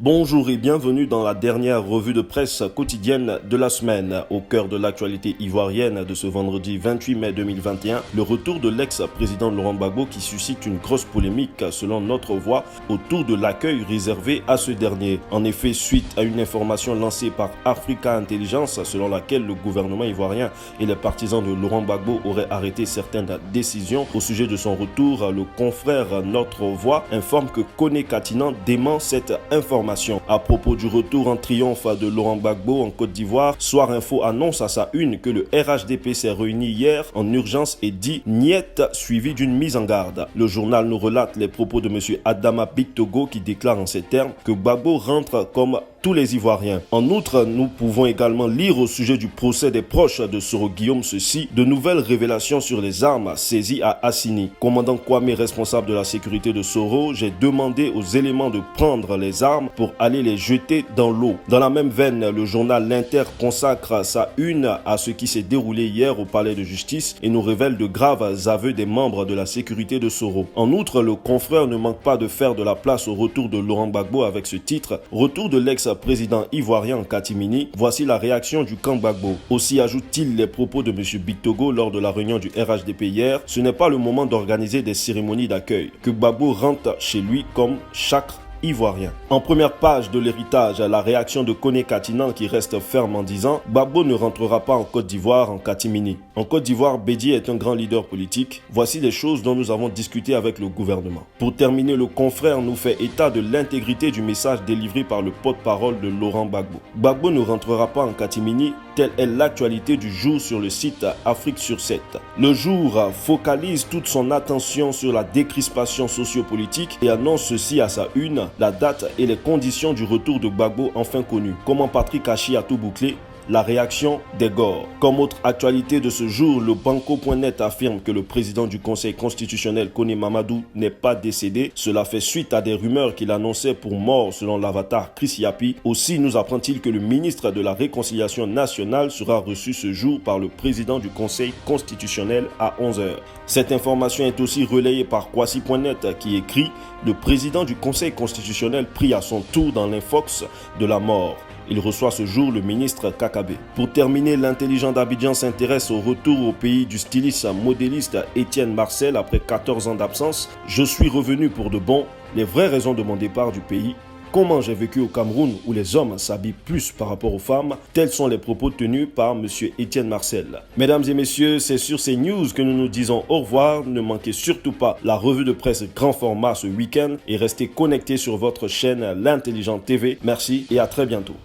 Bonjour et bienvenue dans la dernière revue de presse quotidienne de la semaine. Au cœur de l'actualité ivoirienne de ce vendredi 28 mai 2021, le retour de l'ex-président Laurent Gbagbo qui suscite une grosse polémique selon Notre Voix autour de l'accueil réservé à ce dernier. En effet, suite à une information lancée par Africa Intelligence selon laquelle le gouvernement ivoirien et les partisans de Laurent Gbagbo auraient arrêté certaines décisions au sujet de son retour, le confrère Notre Voix informe que Kone Katinan dément cette information. À propos du retour en triomphe de Laurent Gbagbo en Côte d'Ivoire, Soir Info annonce à sa une que le RHDP s'est réuni hier en urgence et dit « Niet » suivi d'une mise en garde. Le journal nous relate les propos de M. Adama Bictogo qui déclare en ces termes que Gbagbo rentre comme tous les Ivoiriens. En outre, nous pouvons également lire au sujet du procès des proches de Soro Guillaume ceci, de nouvelles révélations sur les armes saisies à Assini. Commandant Kwame, responsable de la sécurité de Soro, j'ai demandé aux éléments de prendre les armes pour aller les jeter dans l'eau. Dans la même veine, le journal L'Inter consacre sa une à ce qui s'est déroulé hier au palais de justice et nous révèle de graves aveux des membres de la sécurité de Soro. En outre, le confrère ne manque pas de faire de la place au retour de Laurent Gbagbo avec ce titre « Retour de l'ex-président ivoirien en catimini, voici la réaction du camp Gbagbo ». Aussi ajoute-t-il les propos de M. Bictogo lors de la réunion du RHDP hier, ce n'est pas le moment d'organiser des cérémonies d'accueil, que Gbagbo rentre chez lui comme chaque ivoirien. En première page de l'héritage, la réaction de Kone Katinan qui reste ferme en disant « Gbagbo ne rentrera pas en Côte d'Ivoire en catimini ». En Côte d'Ivoire, Bédié est un grand leader politique. Voici les choses dont nous avons discuté avec le gouvernement. Pour terminer, le confrère nous fait état de l'intégrité du message délivré par le porte-parole de Laurent Gbagbo. Gbagbo ne rentrera pas en catimini, telle est l'actualité du jour sur le site Afrique sur 7. Le jour focalise toute son attention sur la décrispation sociopolitique et annonce ceci à sa une, la date et les conditions du retour de Gbagbo enfin connues. Comment Patrick Hachi a tout bouclé? La réaction des Gors. Comme autre actualité de ce jour, le Banco.net affirme que le président du Conseil constitutionnel, Kone Mamadou, n'est pas décédé. Cela fait suite à des rumeurs qu'il annonçait pour mort selon l'avatar Chris Yapi. Aussi nous apprend-il que le ministre de la Réconciliation nationale sera reçu ce jour par le président du Conseil constitutionnel à 11h. Cette information est aussi relayée par Kwasi.net qui écrit « Le président du Conseil constitutionnel prie à son tour dans l'infox de la mort ». Il reçoit ce jour le ministre Kakabe. Pour terminer, l'intelligent d'Abidjan s'intéresse au retour au pays du styliste modéliste Étienne Marcel après 14 ans d'absence. Je suis revenu pour de bon. Les vraies raisons de mon départ du pays. Comment j'ai vécu au Cameroun où les hommes s'habillent plus par rapport aux femmes. Tels sont les propos tenus par M. Étienne Marcel. Mesdames et messieurs, c'est sur ces news que nous nous disons au revoir. Ne manquez surtout pas la revue de presse grand format ce week-end et restez connectés sur votre chaîne L'Intelligent TV. Merci et à très bientôt.